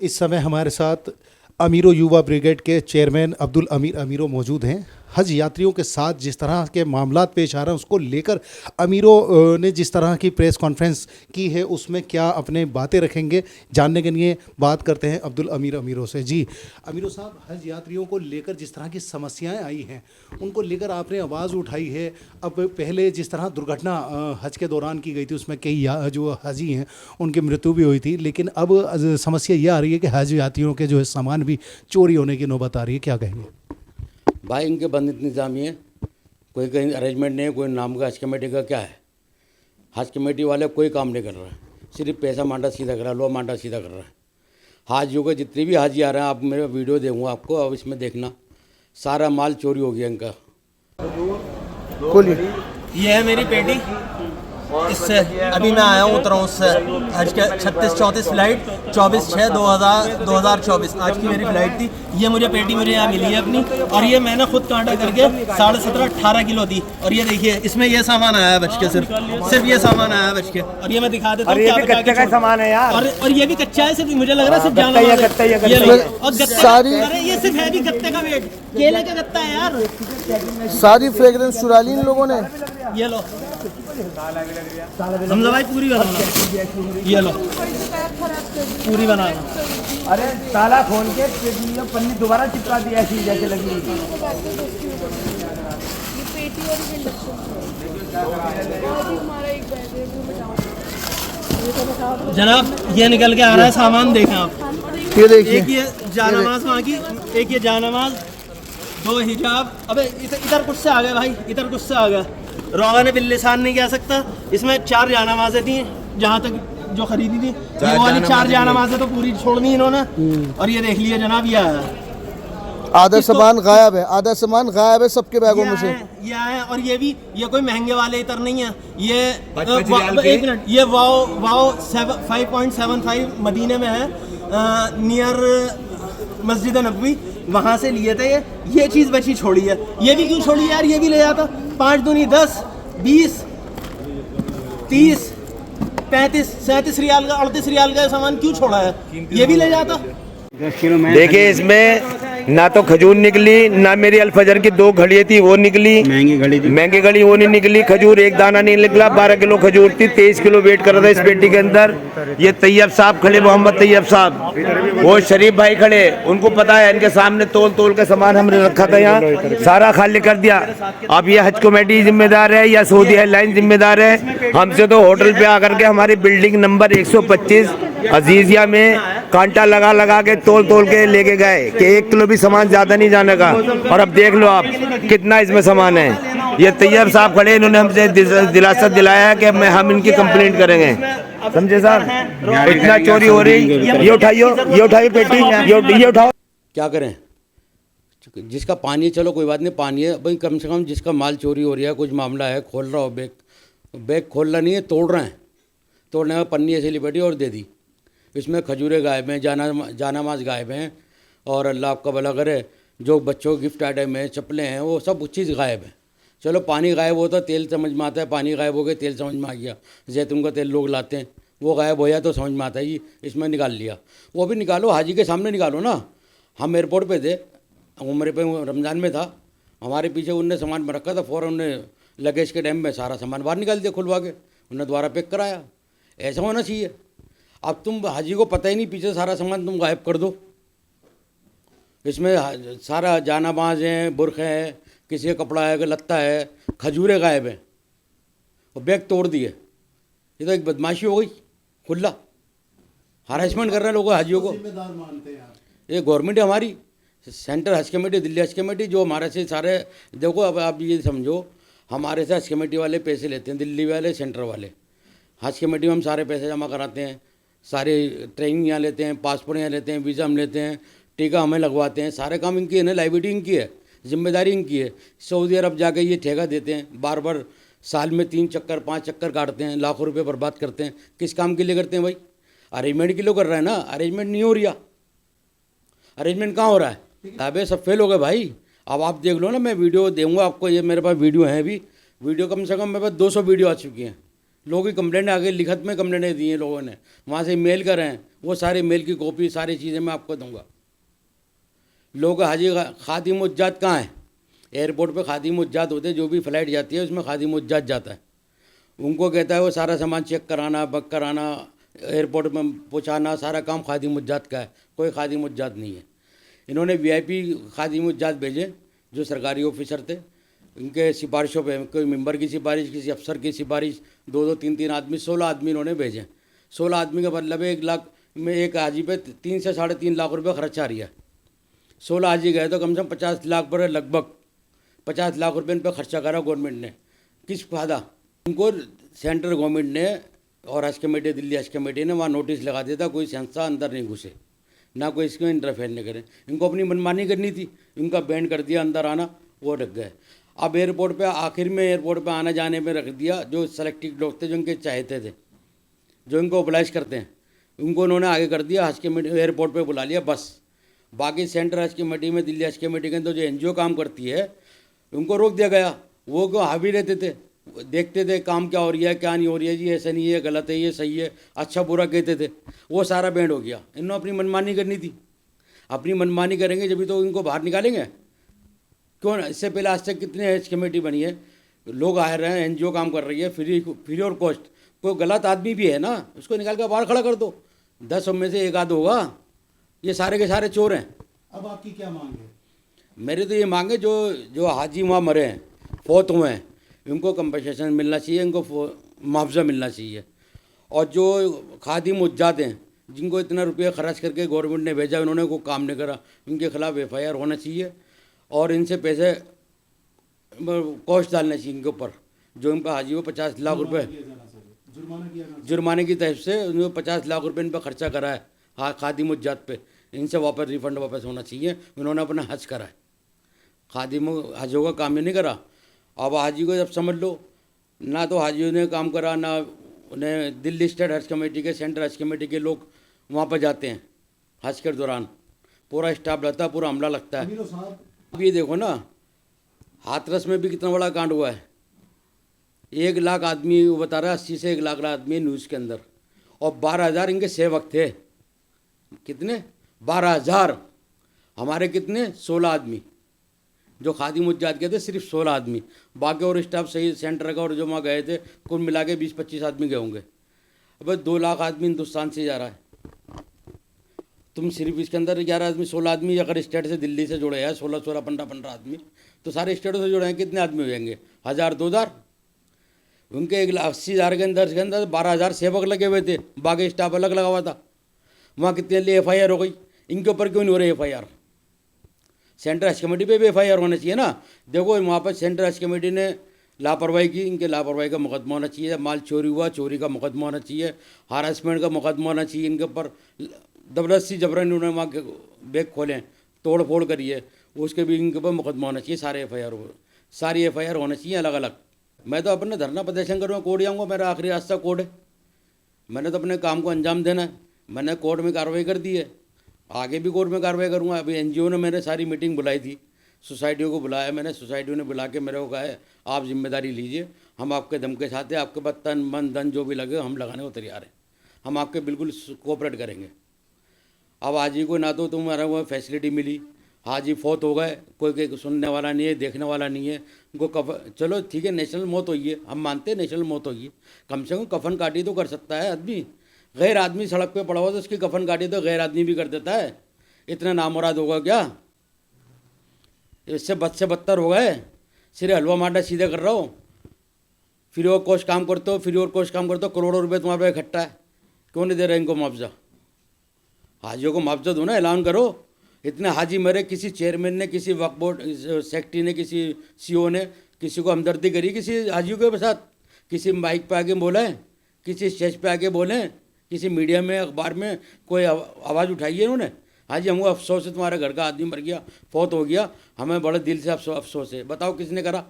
इस समय हमारे साथ अमीरो युवा ब्रिगेड के चेयरमैन अब्दुल अमीर अमीरो मौजूद हैं। हज यात्रियों के साथ जिस तरह के मामलात पेश आ रहे हैं उसको लेकर अमीरो ने जिस तरह की प्रेस कॉन्फ्रेंस की है उसमें क्या अपने बातें रखेंगे, जानने के लिए बात करते हैं अब्दुल अमीर अमीरो से। जी अमीरो साहब, हज यात्रियों को लेकर जिस तरह की समस्याएं आई हैं उनको लेकर आपने आवाज़ उठाई है। अब पहले जिस तरह दुर्घटना हज के दौरान की गई थी उसमें कई जो हजी हैं उनकी मृत्यु भी हुई थी, लेकिन अब समस्या ये आ रही है कि हज यात्रियों के जो है सामान भी चोरी होने की नौबत आ रही है, क्या कहेंगे? भाई इनके बंद इंतजामी है, कोई कहीं अरेंजमेंट नहीं है, कोई नाम का हज कमेटी का क्या है। हज कमेटी वाले कोई काम नहीं कर रहा है, सिर्फ पैसा मांडा सीधा कर रहा है, लो मांडा सीधा कर रहा है। हाजियों के जितने भी हाजी आ रहे हैं, आप मेरा वीडियो दूंगा आपको, अब इसमें देखना सारा माल चोरी हो गया इनका। ये है मेरी पेटी, इससे अभी मैं आया हूँ, उतरा हूँ उससे हज के 36-34 फ्लाइट 24/6/2024 आज की मेरी फ्लाइट थी। ये मुझे पेटी मुझे यहाँ मिली है अपनी, और ये मैंने खुद कांटा करके 17.5-18 किलो दी। और ये देखिए इसमें ये सामान आया है बच के, सिर्फ ये सामान आया है बच के। और ये मैं दिखा देता हूँ, कच्चे का सामान है यार, और ये भी कच्चा है, सिर्फ मुझे लग रहा है सिर्फ जाना है। और सारी ये सिर्फ है भी गत्ते का वेट, केले का गत्ता है यार। सारी फ्रेग्रेंस चुरा ली इन लोगों ने। ये लो हमजा भाई, पूरी बनाना, ये लो पूरी बनाना। अरे ताला खोल के पन्नी दोबारा चिपका दी ऐसी जैसे लगी। जनाब ये निकल के आ रहा है सामान, देखें आप। ये देखिए, एक ये जानमाज वहाँ की, एक ये जानमाज, 2 हिजाब। अबे इधर कुछ से आ गए भाई, इधर कुछ से आ गए। रोगान बिल्लिसान नहीं कह सकता। इसमें 4 जानमाजें थी जहाँ तक जो खरीदी थी, ये वाली 4 जानमाजें तो पूरी छोड़नी इन्होंने। और ये देख लिया जनाब, ये आया आधा सामान गायब है, आधा सामान गायब है सबके बैगों में से। ये आया, और ये भी, ये कोई महंगे वाले इतर नहीं है। ये 1 मिनट, ये वाओ 5.75 मदीने में है, नियर मस्जिद नबवी, वहाँ से लिए थे। ये चीज़ बची छोड़ी है, ये भी क्यों छोड़ी यार? ये भी ले जाता। 5 दूनी 10, 20, 30, 35, 37 रियाल का, 38 रियाल का सामान क्यों छोड़ा है? ये भी ले जाता। देखिए इसमें ना तो खजूर निकली, ना मेरी अल्फजर की 2 घड़ियाँ थी वो निकली, महंगी घड़ी वो नहीं निकली। खजूर एक दाना नहीं निकला, 12 किलो खजूर थी, 23 किलो वेट कर रहा था इस पेटी के अंदर। ये तैयब साहब खड़े, मोहम्मद तैयब साहब, वो शरीफ भाई खड़े, उनको पता है, इनके सामने तोल के सामान हमने रखा था यहाँ, सारा खाली कर दिया। अब ये हज कमेटी जिम्मेदार है या सऊदी एयरलाइन जिम्मेदार है? हमसे तो होटल पे आकर के हमारी बिल्डिंग नंबर 125 अजीजिया में कांटा लगा के तोल के लेके गए कि 1 किलो भी सामान ज्यादा नहीं जाने का। और अब देख लो आप कितना इसमें सामान है। ये तैयब साहब खड़े, इन्होंने हमसे दिलासा दिलाया है कि हम इनकी कंप्लेंट करेंगे, समझे साहब? इतना चोरी हो रही। ये उठाइए पेटी, ये उठाओ। क्या करें? जिसका पानी है, चलो कोई बात नहीं, पानी है भाई, कम से कम जिसका माल चोरी हो रहा है, कुछ मामला है, खोल रहा हो बैग खोल रहा नहीं है, तोड़ रहे हैं, तोड़ने में पन्नी ऐसे लिपटी और दे दी। इसमें खजूरें गायब हैं, जानामाज गायब हैं, और अल्लाह आपका भला करे, जो बच्चों के गिफ्ट आइटम है, चप्पलें हैं, वो सब चीज़ गायब है। चलो पानी गायब होता, तेल समझ में आता है, पानी गायब हो गया, तेल समझ में आ गया, जैतून का तेल लोग लाते हैं, वो गायब हो जाए तो समझ में आता है जी, इसमें निकाल लिया। वो भी निकालो, हाजी के सामने निकालो ना। हम एयरपोर्ट पे थे, उम्र पे रमज़ान में था, हमारे पीछे उनने सामान में रखा था, फ़ौरन उन्होंने लगेज के टाइम में सारा सामान बाहर निकाल दिया खुलवा के, उन्होंने दोबारा पैक कराया। ऐसा होना चाहिए। अब तुम हाजी को पता ही नहीं, पीछे सारा सामान तुम गायब कर दो। इसमें सारा जानामाज हैं, बुरखे हैं, किसी का कपड़ा है, लत्ता है, खजूरें गायब हैं, और बैग तोड़ दिए। ये तो एक बदमाशी हो गई, खुला हरासमेंट कर रहे हैं लोगों हाजियों को। ये गवर्नमेंट है हमारी, सेंटर हज कमेटी, दिल्ली हज कमेटी, जो हमारे से सारे, देखो अब आप ये समझो, हमारे से हज कमेटी वाले पैसे लेते हैं, दिल्ली वाले, सेंटर वाले। हज कमेटी में हम सारे पैसे जमा कराते हैं, सारे ट्रेनिंग यहाँ लेते हैं, पासपोर्ट यहाँ लेते हैं, वीज़ा हम लेते हैं, टीका हमें लगवाते हैं, सारे काम इनकी है ना, लाइबिलिटी इनकी है, जिम्मेदारी इनकी है। सऊदी अरब जाके ये ठेका देते हैं, बार बार साल में 3 चक्कर 5 चक्कर काटते हैं, लाखों रुपए बर्बाद करते हैं। किस काम के लिए करते हैं भाई? अरेंजमेंट के लिए कर रहे हैं ना, अरेंजमेंट नहीं हो रहा। अरेंजमेंट कहाँ हो रहा है? अबे सब फेल हो गए भाई। अब आप देख लो ना, मैं वीडियो दूंगा आपको, ये मेरे पास वीडियो है, अभी वीडियो कम से कम मेरे पास 200 वीडियो आ चुकी हैं, लोगों की कंप्लेंट आ गई, लिखत में कंप्लेंटें दी हैं लोगों ने, वहाँ से मेल कर रहे हैं, वो सारे मेल की कॉपी सारी चीज़ें मैं आपको दूंगा। लोग हाजी खादिम उज्जात कहाँ है? एयरपोर्ट पे खादिम उज्जात होते हैं, जो भी फ़्लाइट जाती है उसमें खादिम उज्जात जाता है, उनको कहता है वो सारा सामान चेक कराना, बक कराना, एयरपोर्ट में पहुँचाना, सारा काम खादिम उज्जात का है, कोई खादिम उज्जात नहीं है। इन्होंने वीआईपी खादिम उज्जात भेजे जो सरकारी ऑफिसर थे, इनके सिफारिशों पे, कोई मेंबर की सिफारिश, किसी अफसर की सिफारिश, 2-2 3-3 आदमी, 16 आदमी इन्होंने भेजे। 16 आदमी का मतलब है 1 लाख में एक हाजी पे 3 से 3.5 लाख रुपये खर्चा आ रही है। 16 हाजी गए तो कम से कम 50 लाख पर, लगभग 50 लाख रुपये इन पर खर्चा करा गवर्नमेंट ने। किस फायदा? इनको सेंट्रल गवर्नमेंट ने और हज कमेटी, दिल्ली हज कमेटी ने वहाँ नोटिस लगा दिया था कोई संस्था अंदर नहीं घुसे, ना कोई इसमें इंटरफेयर नहीं करे। इनको अपनी मनमानी करनी थी, इनका बैन कर दिया अंदर आना, वो रख गए। अब एयरपोर्ट पे आखिर में एयरपोर्ट पे आने जाने में रख दिया जो सेलेक्टेड लोग थे, जो इनके चाहते थे, जो इनको ओबलाइज करते हैं, उनको उन्होंने आगे कर दिया, हज कमेटी एयरपोर्ट पे बुला लिया बस। बाकी सेंट्रल हज कमेटी में, दिल्ली हज कमेटी के अंदर जो एनजीओ काम करती है उनको रोक दिया गया। वो क्यों हावी रहते थे, देखते थे काम क्या हो रही है क्या नहीं हो रही है, जी ऐसा नहीं है, गलत है, ये सही है, अच्छा बुरा कहते थे, वो सारा बैंड हो गया। इन्होंने अपनी मनमानी करनी थी, अपनी मनमानी करेंगे जब तो इनको बाहर निकालेंगे। क्यों? इससे पहले आज तक कितने हज कमेटी बनी है, लोग आ रहे हैं, एनजीओ काम कर रही है फ्री और कॉस्ट। कोई गलत आदमी भी है ना, उसको निकाल कर बाहर खड़ा कर दो, 10 में से 1 आध होगा। ये सारे के सारे चोर हैं। अब आपकी क्या मांग है? मेरे तो ये मांगे जो हाजी वहाँ मरे हैं, फौत हुए हैं, इनको कंपनसेशन मिलना चाहिए, इनको मुआवजा मिलना चाहिए। और जो खादिम उज्जात हैं, जिनको इतना रुपया खर्च करके गवर्नमेंट ने भेजा, उन्होंने कोई काम नहीं करा, उनके खिलाफ FIR होना चाहिए और इनसे पैसे कॉस्ट डालना चाहिए इनके ऊपर। जो इनका हाजी हो 50 लाख रुपये जुर्माने की तरफ से उन्होंने 50 लाख रुपये इन पर खर्चा करा है, हाँ, खादिम उज्जात पे, इनसे वापस रिफंड वापस होना चाहिए। उन्होंने अपना हज करा है, खादिम हजों का काम ही नहीं करा। अब हाजी को जब समझ लो, ना तो हाजियों ने काम करा, ना उन्हें दिल्ली स्टेट हज कमेटी के, सेंट्रल हज कमेटी के लोग वहाँ पर जाते हैं हज के दौरान, पूरा स्टाफ लगता है, पूरा अमला लगता है। अब ये देखो ना, हाथरस में भी कितना बड़ा कांड हुआ है, 1 लाख आदमी, वो बता रहा है 80 से 1 लाख आदमी न्यूज़ के अंदर, और 12,000 इनके सेवक थे। कितने? 12,000। हमारे कितने? 16 आदमी, जो खादिम उज्जात के थे सिर्फ 16 आदमी, बाकी और स्टाफ सही सेंटर का और जो वहाँ गए थे कुल मिला के 20-25 आदमी गए होंगे। अब 2 लाख आदमी हिंदुस्तान से जा रहा है, तुम सिर्फ इसके अंदर 11 आदमी, 16 आदमी अगर स्टेट से, दिल्ली से जुड़े हैं 16-16, 15-15 आदमी, तो सारे स्टेटों से जुड़े हैं, कितने आदमी हो जाएंगे? 1,000-2,000। उनके 1,80,000 के अंदर 12,000 सेवक लगे हुए थे, बाकी स्टाफ अलग लगा हुआ था। वहाँ कितने लिए FIR हो गई, इनके ऊपर क्यों नहीं हो रही FIR? सेंट्रल हज कमेटी पे भी FIR होना चाहिए ना। देखो वहाँ पर सेंट्रल हज कमेटी ने लापरवाही की, इनके लापरवाही का मुकदमा होना चाहिए। माल चोरी हुआ, चोरी का मुकदमा होना चाहिए, हारासमेंट का मुकदमा होना चाहिए इनके ऊपर। ज़बरदस्ती जबरन उन्होंने वहाँ के बैग खोलें, तोड़ फोड़ करिए, उसके भी इनके ऊपर मुकदमा होना चाहिए। सारे सारी FIR होना चाहिए अलग अलग। मैं तो अपने धरना प्रदर्शन करूँगा, कोर्ट जाऊँगा, मेरा आखिरी रास्ता कोर्ट है। मैंने तो अपने काम को अंजाम देना है, मैंने कोर्ट में कार्रवाई कर दी है, आगे भी कोर्ट में कार्रवाई करूँगा। अभी NGO ने मेरे सारी मीटिंग बुलाई थी, सोसाइटियों को बुलाया मैंने, सोसाइटियों ने बुला के मेरे को कहा है आप जिम्मेदारी लीजिए, हम आपके दम के साथ हैं, आपके पास तन मन धन जो भी लगे हम लगाने को तैयार हैं, हम आपके बिल्कुल कोऑपरेट करेंगे। अब हाजी को ना तो तुम्हारा वो फैसिलिटी मिली, हाजी फौत हो गए, कोई सुनने वाला नहीं है, देखने वाला नहीं है, उनको चलो ठीक है नेशनल मौत हुई है, हम मानते हैं नेशनल मौत हुई है, कम से कम कफन काटी तो कर सकता है आदमी। गैर आदमी सड़क पे पड़ा हुआ तो उसकी कफन काटी तो गैर आदमी भी कर देता है। इतना नामुराद होगा क्या? इससे बद से बदतर हो गए, सिर्फ हलवा माटा सीधे कर रहा हो, फ्री और कॉस्ट काम करते हो, फ्री और कॉस्ट काम करते हो, करोड़ों रुपये तुम्हारे पे इकट्ठा है, क्यों नहीं दे रहे इनको मुआवजा? हाजियों को मुआवजा दो ना, ऐलान करो। इतने हाजी मरे, किसी चेयरमैन ने, किसी वक्फ बोर्ड सेक्रेटरी ने, किसी CO ने किसी को हमदर्दी करी किसी हाजियों के साथ? किसी माइक पे आके बोले, किसी स्टेज पे आके बोले, किसी मीडिया में, अखबार में कोई आवाज़ उठाई है इन्होंने? हाजी हमको अफसोस है, तुम्हारे घर का आदमी मर गया, फौत हो गया, हमें बड़े दिल से अफसोस है। बताओ किसने करा?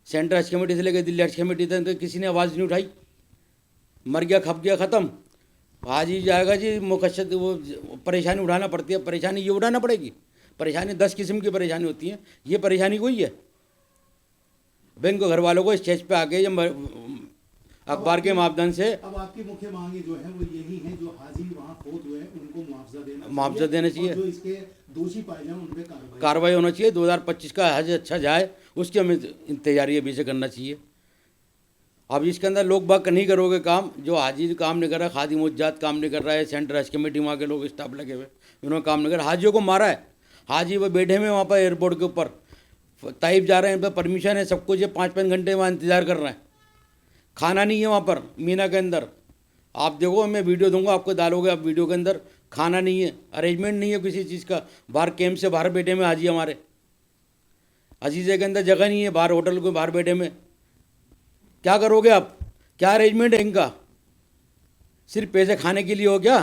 सेंट्रल हज कमेटी से लेकर दिल्ली हज कमेटी तक तो किसी ने आवाज़ नहीं उठाई। मर गया, खप गया, ख़त्म। हाजी जाएगा जी, मुकशद वो परेशानी उठाना पड़ती है, परेशानी ये उठाना पड़ेगी। परेशानी 10 किस्म की परेशानी होती है, ये परेशानी कोई है? बैंक को घर वालों को स्टेज पे आके जब अखबार के मापदंड से अब आपकी मुख्य मांगे जो है वो यही है, जो हाजी वहाँ फौत हुए हैं उनको मुआवजा देना चाहिए, और जो इसके दोषी पाए जाए उन पे कार्रवाई होना चाहिए। 2025 का हज अच्छा जाए उसकी हमें तैयारी अभी से करना चाहिए। अब इसके अंदर लोग बाग नहीं करोगे काम, जो हाजी काम नहीं कर रहा है, खादी मुज्जात काम नहीं कर रहा है, सेंटर हज कमेटी वहाँ के लोग स्टाफ लगे हुए उन्होंने काम नहीं कर रहा। हाजियों को मारा है, हाजी वो बैठे हुए वहाँ पर एयरपोर्ट के ऊपर, ताइफ जा रहे हैं, इन पर परमिशन है सब कुछ, ये 5-5 घंटे वहाँ इंतज़ार कर रहे हैं, खाना नहीं है वहाँ पर मीना के अंदर। आप देखो, मैं वीडियो दूंगा आपको, डालोगे आप वीडियो के अंदर, खाना नहीं है, अरेंजमेंट नहीं है किसी चीज़ का। बाहर कैंप से बाहर बैठे में हाजी हमारे, अजीज़े के अंदर जगह नहीं है, बाहर होटल के बाहर बैठे में क्या करोगे आप? क्या अरेंजमेंट है इनका? सिर्फ पैसे खाने के लिए हो क्या?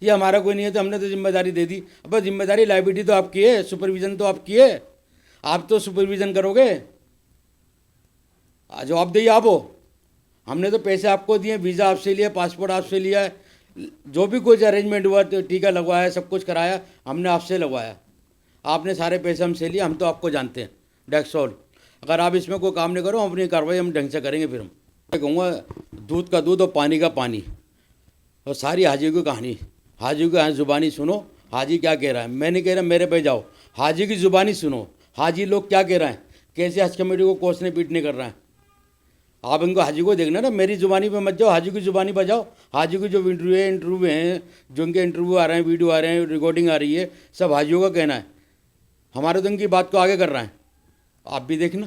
ये हमारा कोई नहीं है तो हमने तो जिम्मेदारी दे दी। अब जिम्मेदारी लाइबिलिटी तो आपकी है, सुपरविज़न तो आपकी है, आप तो सुपरविज़न करोगे, जवाबदेही आप हो। हमने तो पैसे आपको दिए, वीज़ा आपसे लिया, पासपोर्ट आपसे लिया है, जो भी कुछ अरेंजमेंट हुआ, तो टीका लगवाया, सब कुछ कराया, हमने आपसे लगवाया, आपने सारे पैसे हमसे लिए, हम तो आपको जानते हैं, डेट्स ऑल। अगर आप इसमें कोई काम नहीं करो, अपनी कार्रवाई हम ढंग से करेंगे। फिर मैं कहूँगा दूध का दूध और पानी का पानी, और सारी हाजी की कहानी, हाजी की ज़ुबानी सुनो, हाजी क्या कह रहा है। मैं नहीं कह रहा मेरे पे जाओ, हाजी की ज़ुबानी सुनो, हाजी लोग क्या कह रहे हैं, कैसे हज कमेटी को कोसने पीटने कर रहे हैं। आप इनको हाजी को देखना ना, मेरी ज़ुबानी पे मत जाओ, हाजी की ज़ुबानी पर जाओ। हाजी की जो इंटरव्यू हैं, जो उनके इंटरव्यू आ रहे हैं, वीडियो आ रहे हैं, रिकॉर्डिंग आ रही है, सब हाजियों का कहना है, हमारे तो उनकी बात को आगे कर रहे हैं। आप भी देखना।